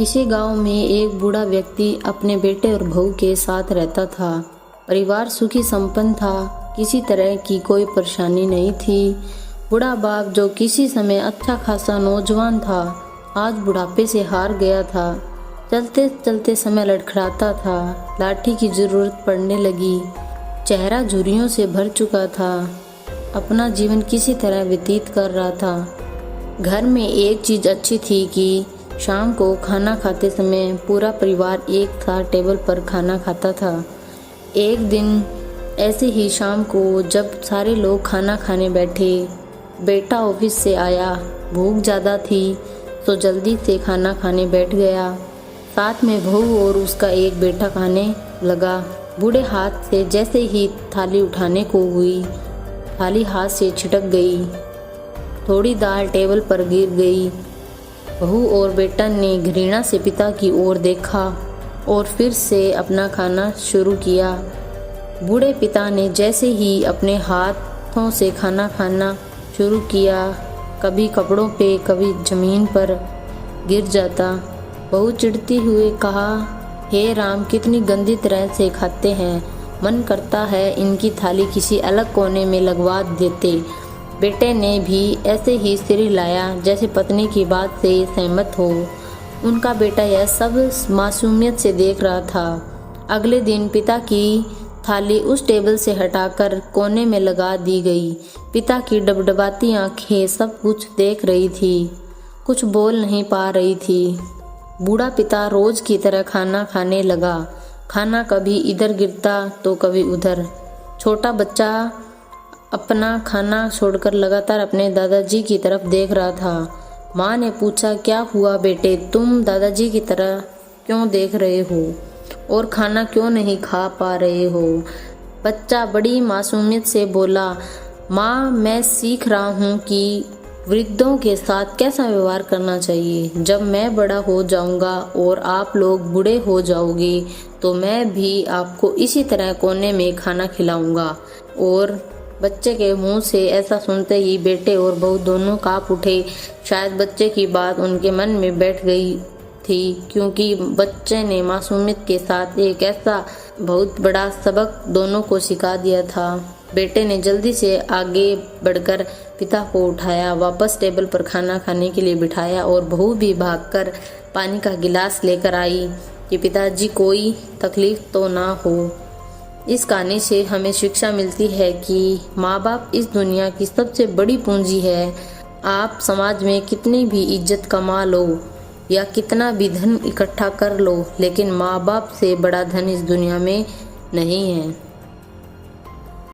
किसी गांव में एक बूढ़ा व्यक्ति अपने बेटे और बहू के साथ रहता था। परिवार सुखी संपन्न था, किसी तरह की कोई परेशानी नहीं थी। बूढ़ा बाप, जो किसी समय अच्छा खासा नौजवान था, आज बुढ़ापे से हार गया था। चलते चलते समय लड़खड़ाता था, लाठी की जरूरत पड़ने लगी। चेहरा झुर्रियों से भर चुका था। अपना जीवन किसी तरह व्यतीत कर रहा था। घर में एक चीज़ अच्छी थी कि शाम को खाना खाते समय पूरा परिवार एक साथ टेबल पर खाना खाता था। एक दिन ऐसे ही शाम को जब सारे लोग खाना खाने बैठे, बेटा ऑफिस से आया, भूख ज़्यादा थी तो जल्दी से खाना खाने बैठ गया। साथ में बहू और उसका एक बेटा खाने लगा। बूढ़े हाथ से जैसे ही थाली उठाने को हुई, थाली हाथ से छिटक गई। थोड़ी दाल टेबल पर गिर गई। बहू और बेटा ने घृणा से पिता की ओर देखा और फिर से अपना खाना शुरू किया। बूढ़े पिता ने जैसे ही अपने हाथों से खाना खाना शुरू किया, कभी कपड़ों पे कभी ज़मीन पर गिर जाता। बहू चिढ़ती हुए कहा, हे राम, कितनी गंदी तरह से खाते हैं, मन करता है इनकी थाली किसी अलग कोने में लगवा देते। बेटे ने भी ऐसे ही सिर हिलाया जैसे पत्नी की बात से सहमत हो। उनका बेटा यह सब मासूमियत से देख रहा था। अगले दिन पिता की थाली उस टेबल से हटाकर कोने में लगा दी गई। पिता की डबडबाती आंखें सब कुछ देख रही थी, कुछ बोल नहीं पा रही थी। बूढ़ा पिता रोज की तरह खाना खाने लगा। खाना कभी इधर गिरता तो कभी उधर। छोटा बच्चा अपना खाना छोड़कर लगातार अपने दादाजी की तरफ देख रहा था। माँ ने पूछा, क्या हुआ बेटे, तुम दादाजी की तरह क्यों देख रहे हो और खाना क्यों नहीं खा पा रहे हो? बच्चा बड़ी मासूमियत से बोला, माँ, मैं सीख रहा हूँ कि वृद्धों के साथ कैसा व्यवहार करना चाहिए। जब मैं बड़ा हो जाऊँगा और आप लोग बूढ़े हो जाओगे तो मैं भी आपको इसी तरह कोने में खाना खिलाऊँगा। और बच्चे के मुंह से ऐसा सुनते ही बेटे और बहू दोनों कांप उठे। शायद बच्चे की बात उनके मन में बैठ गई थी, क्योंकि बच्चे ने मासूमियत के साथ एक ऐसा बहुत बड़ा सबक दोनों को सिखा दिया था। बेटे ने जल्दी से आगे बढ़कर पिता को उठाया, वापस टेबल पर खाना खाने के लिए बिठाया और बहू भी भागकर पानी का गिलास लेकर आई कि पिताजी कोई तकलीफ तो ना हो। इस कहानी से हमें शिक्षा मिलती है कि माँ बाप इस दुनिया की सबसे बड़ी पूंजी है। आप समाज में कितनी भी इज्जत कमा लो या कितना भी धन इकट्ठा कर लो, लेकिन माँ बाप से बड़ा धन इस दुनिया में नहीं है।